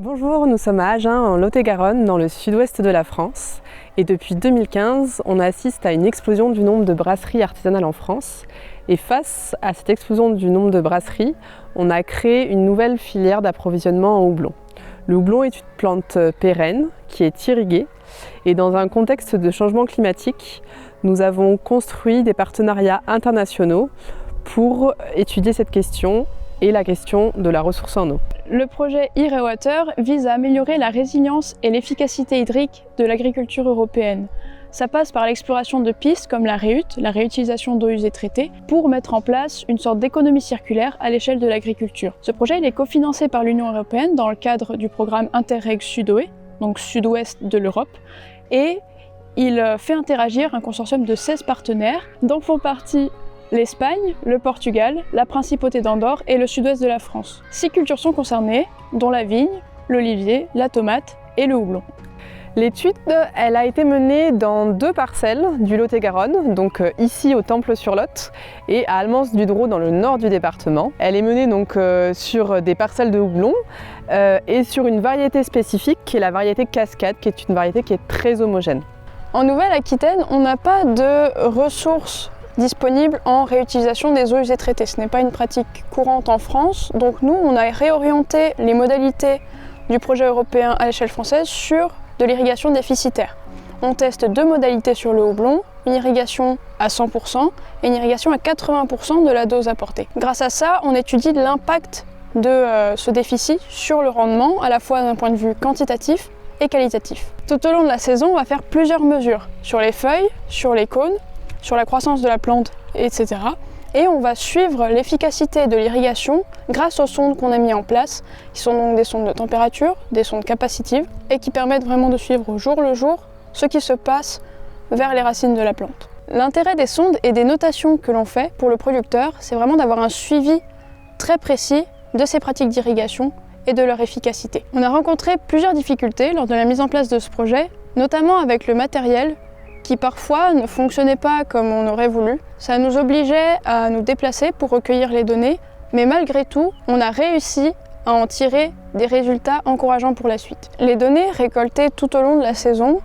Bonjour, nous sommes à Agen, en Lot-et-Garonne, dans le sud-ouest de la France. Et depuis 2015, on assiste à une explosion du nombre de brasseries artisanales en France. Et face à cette explosion du nombre de brasseries, on a créé une nouvelle filière d'approvisionnement en houblon. Le houblon est une plante pérenne qui est irriguée. Et dans un contexte de changement climatique, nous avons construit des partenariats internationaux pour étudier cette question et la question de la ressource en eau. Le projet E-Rewater vise à améliorer la résilience et l'efficacité hydrique de l'agriculture européenne. Ça passe par l'exploration de pistes comme la réutilisation d'eau usée traitée, pour mettre en place une sorte d'économie circulaire à l'échelle de l'agriculture. Ce projet est cofinancé par l'Union européenne dans le cadre du programme Interreg Sud-Ouest, donc sud-ouest de l'Europe, et il fait interagir un consortium de 16 partenaires, dont font partie l'Espagne, le Portugal, la Principauté d'Andorre et le sud-ouest de la France. 6 cultures sont concernées, dont la vigne, l'olivier, la tomate et le houblon. L'étude, elle a été menée dans 2 parcelles du Lot-et-Garonne, donc ici au Temple-sur-Lot et à Almans-du-Drô dans le nord du département. Elle est menée donc sur des parcelles de houblon et sur une variété spécifique qui est la variété Cascade, qui est une variété qui est très homogène. En Nouvelle-Aquitaine, on n'a pas de ressources disponibles en réutilisation des eaux usées traitées. Ce n'est pas une pratique courante en France, donc nous, on a réorienté les modalités du projet européen à l'échelle française sur de l'irrigation déficitaire. On teste 2 modalités sur le houblon, une irrigation à 100% et une irrigation à 80% de la dose apportée. Grâce à ça, on étudie l'impact de ce déficit sur le rendement, à la fois d'un point de vue quantitatif et qualitatif. Tout au long de la saison, on va faire plusieurs mesures sur les feuilles, sur les cônes, sur la croissance de la plante, etc. Et on va suivre l'efficacité de l'irrigation grâce aux sondes qu'on a mis en place, qui sont donc des sondes de température, des sondes capacitives, et qui permettent vraiment de suivre au jour le jour ce qui se passe vers les racines de la plante. L'intérêt des sondes et des notations que l'on fait pour le producteur, c'est vraiment d'avoir un suivi très précis de ces pratiques d'irrigation et de leur efficacité. On a rencontré plusieurs difficultés lors de la mise en place de ce projet, notamment avec le matériel, qui parfois ne fonctionnait pas comme on aurait voulu. Ça nous obligeait à nous déplacer pour recueillir les données, mais malgré tout, on a réussi à en tirer des résultats encourageants pour la suite. Les données récoltées tout au long de la saison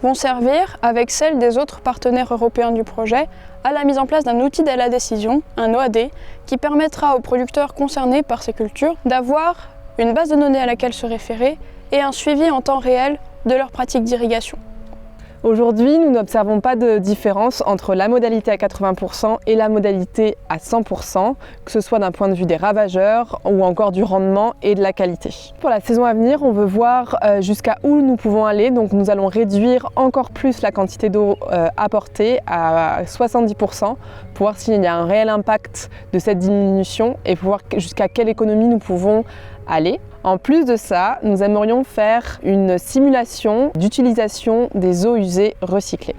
vont servir, avec celles des autres partenaires européens du projet, à la mise en place d'un outil de la décision, un OAD, qui permettra aux producteurs concernés par ces cultures d'avoir une base de données à laquelle se référer et un suivi en temps réel de leurs pratiques d'irrigation. Aujourd'hui, nous n'observons pas de différence entre la modalité à 80% et la modalité à 100%, que ce soit d'un point de vue des ravageurs ou encore du rendement et de la qualité. Pour la saison à venir, on veut voir jusqu'à où nous pouvons aller, donc nous allons réduire encore plus la quantité d'eau apportée à 70% pour voir s'il y a un réel impact de cette diminution et pour voir jusqu'à quelle économie nous pouvons aller. En plus de ça, nous aimerions faire une simulation d'utilisation des eaux usées recyclées.